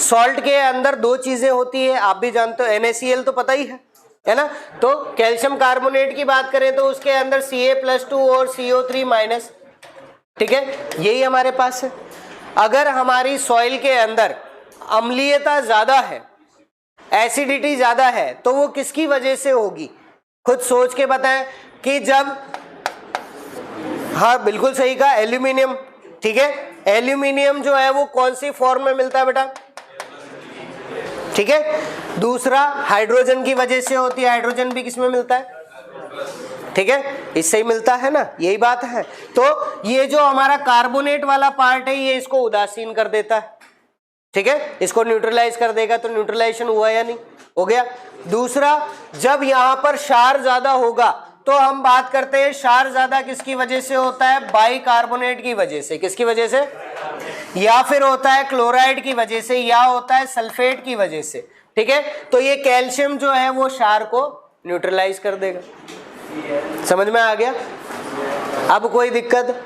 Salt के अंदर दो चीजें होती है, आप भी जानते हो, NaCl तो पता ही है ना। तो कैल्शियम कार्बोनेट की बात करें तो उसके अंदर Ca+2 और CO3-, ठीक है, यही हमारे पास है। अगर हमारी सॉइल के अंदर अम्लीयता ज्यादा है, एसिडिटी ज्यादा है, तो वो किसकी वजह से होगी, खुद सोच के बताएं। कि जब, हाँ बिल्कुल सही कहा, एल्यूमिनियम, ठीक है, एल्यूमिनियम जो है वो कौन सी फॉर्म में मिलता है बेटा, ठीक है। दूसरा हाइड्रोजन की वजह से होती है, हाइड्रोजन भी किसमें मिलता है, ठीक है, इससे ही मिलता है ना, यही बात है। तो ये जो हमारा कार्बोनेट वाला पार्ट है ये इसको उदासीन कर देता है, ठीक है, इसको न्यूट्रलाइज कर देगा। तो न्यूट्रलाइजेशन हुआ या नहीं, हो गया। दूसरा, जब यहां पर क्षार ज्यादा होगा तो हम बात करते हैं क्षार ज्यादा किसकी वजह से होता है, बाइकार्बोनेट की वजह से, किसकी वजह से, या फिर होता है क्लोराइड की वजह से, या होता है सल्फेट की वजह से, ठीक है। तो ये कैल्शियम जो है वो क्षार को न्यूट्रलाइज कर देगा, समझ में आ गया। अब कोई दिक्कत,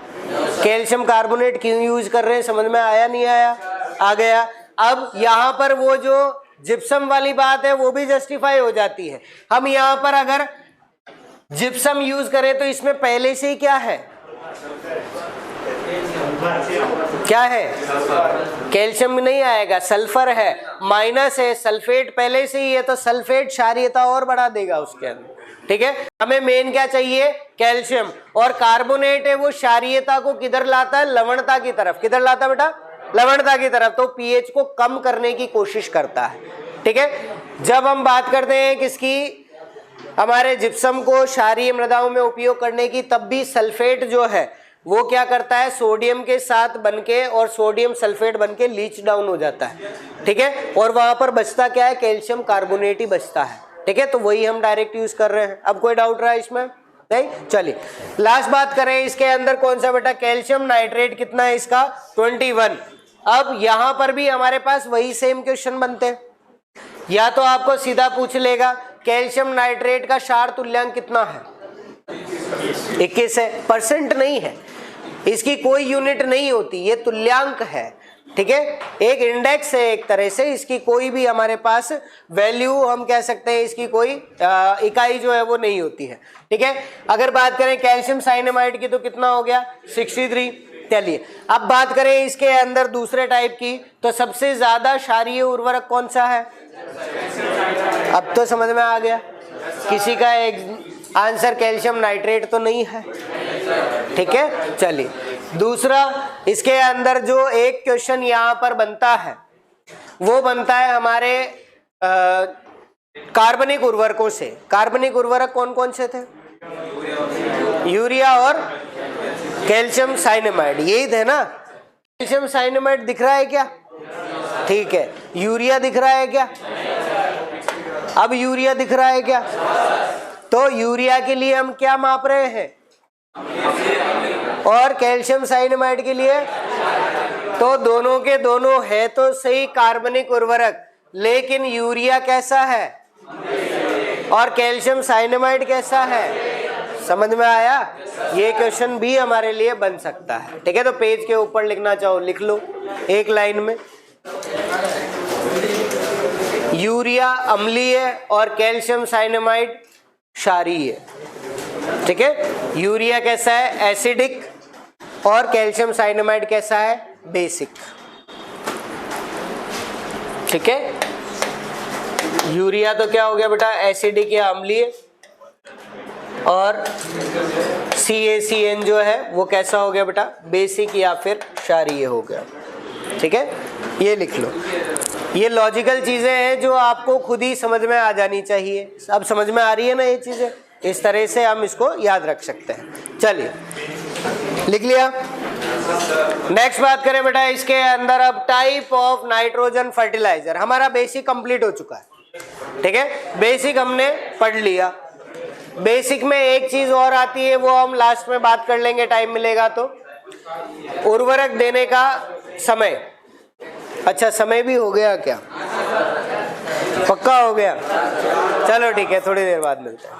कैल्शियम कार्बोनेट क्यों यूज कर रहे हैं, समझ में आया नहीं आया, आ गया। अब यहां पर वो जो जिप्सम वाली बात है वो भी जस्टिफाई हो जाती है। हम यहां पर अगर जिप्सम यूज करें तो इसमें पहले से ही क्या है, क्या है, कैल्शियम नहीं आएगा, सल्फर है, माइनस है, सल्फेट पहले से ही है, तो सल्फेट क्षारीयता और बढ़ा देगा उसके अंदर, ठीक है। हमें मेन क्या चाहिए, कैल्शियम, और कार्बोनेट है वो क्षारीयता को किधर लाता है, लवणता की तरफ, किधर लाता है बेटा, लवणता की तरफ। तो पीएच को कम करने की कोशिश करता है, ठीक है। जब हम बात करते हैं किसकी, हमारे जिप्सम को क्षारीय मृदाओं में उपयोग करने की, तब भी सल्फेट जो है वो क्या करता है, सोडियम के साथ बनके और सोडियम सल्फेट बनके लीच डाउन हो जाता है, ठीक है, और वहां पर बचता क्या है, कैल्शियम कार्बोनेट ही बचता है, ठीक है। तो वही हम डायरेक्ट यूज कर रहे हैं। अब कोई डाउट रहा है इसमें, नहीं, चलिए लास्ट बात करें, इसके अंदर कौन सा बेटा, कैल्शियम नाइट्रेट कितना है इसका, 21। अब यहां पर भी हमारे पास वही सेम क्वेश्चन बनते हैं, या तो आपको सीधा पूछ लेगा कैल्शियम नाइट्रेट का क्षार तुल्यांक कितना है, 21 है, परसेंट नहीं है, इसकी कोई यूनिट नहीं होती, ये तुल्यांक है, ठीक है, एक इंडेक्स है एक तरह से, इसकी कोई भी हमारे पास वैल्यू हम कह सकते हैं, इसकी कोई इकाई जो है वो नहीं होती है, ठीक है। अगर बात करें कैल्शियम साइनेमाइड की तो कितना हो गया, 63। चलिए अब बात करें इसके अंदर दूसरे टाइप की, तो सबसे ज्यादा क्षारीय उर्वरक कौन सा है, अब तो समझ में आ गया, किसी का एक आंसर कैल्शियम नाइट्रेट तो नहीं है, ठीक है। चलिए दूसरा, इसके अंदर जो एक क्वेश्चन यहाँ पर बनता है वो बनता है हमारे कार्बनिक उर्वरकों से। कार्बनिक उर्वरक कौन कौन से थे, यूरिया और कैल्शियम साइनेमाइड, यही थे ना। कैल्शियम साइनेमाइड दिख रहा है क्या, ठीक है, यूरिया दिख रहा है क्या, अब यूरिया दिख रहा है क्या, तो यूरिया के लिए हम क्या माप रहे हैं, और कैल्शियम साइनेमाइड के लिए, तो दोनों के दोनों है तो सही कार्बनिक उर्वरक, लेकिन यूरिया कैसा है और कैल्शियम साइनेमाइड कैसा है, समझ में आया। ये क्वेश्चन भी हमारे लिए बन सकता है, ठीक है। तो पेज के ऊपर लिखना चाहो लिख लो एक लाइन में, यूरिया अम्लीय और कैल्शियम साइनेमाइड क्षारीय, ठीक है। यूरिया कैसा है, एसिडिक, और कैल्शियम साइनेमाइड कैसा है, बेसिक, ठीक है। यूरिया तो क्या हो गया बेटा, एसिडिक या अम्लीय, और CaCN जो है वो कैसा हो गया बेटा, बेसिक या फिर क्षारीय हो गया, ठीक है। ये लिख लो, ये लॉजिकल चीजें हैं जो आपको खुद ही समझ में आ जानी चाहिए। अब समझ में आ रही है ना ये चीजें, इस तरह से हम इसको याद रख सकते हैं। चलिए लिख लिया। नेक्स्ट बात करें बेटा इसके अंदर, अब टाइप ऑफ नाइट्रोजन फर्टिलाइजर। हमारा बेसिक कंप्लीट हो चुका है, ठीक है, बेसिक हमने पढ़ लिया। बेसिक में एक चीज और आती है, वो हम लास्ट में बात कर लेंगे, टाइम मिलेगा तो। उर्वरक देने का समय, अच्छा समय भी हो गया क्या, पक्का हो गया, चलो ठीक है, थोड़ी देर बाद मिलते हैं।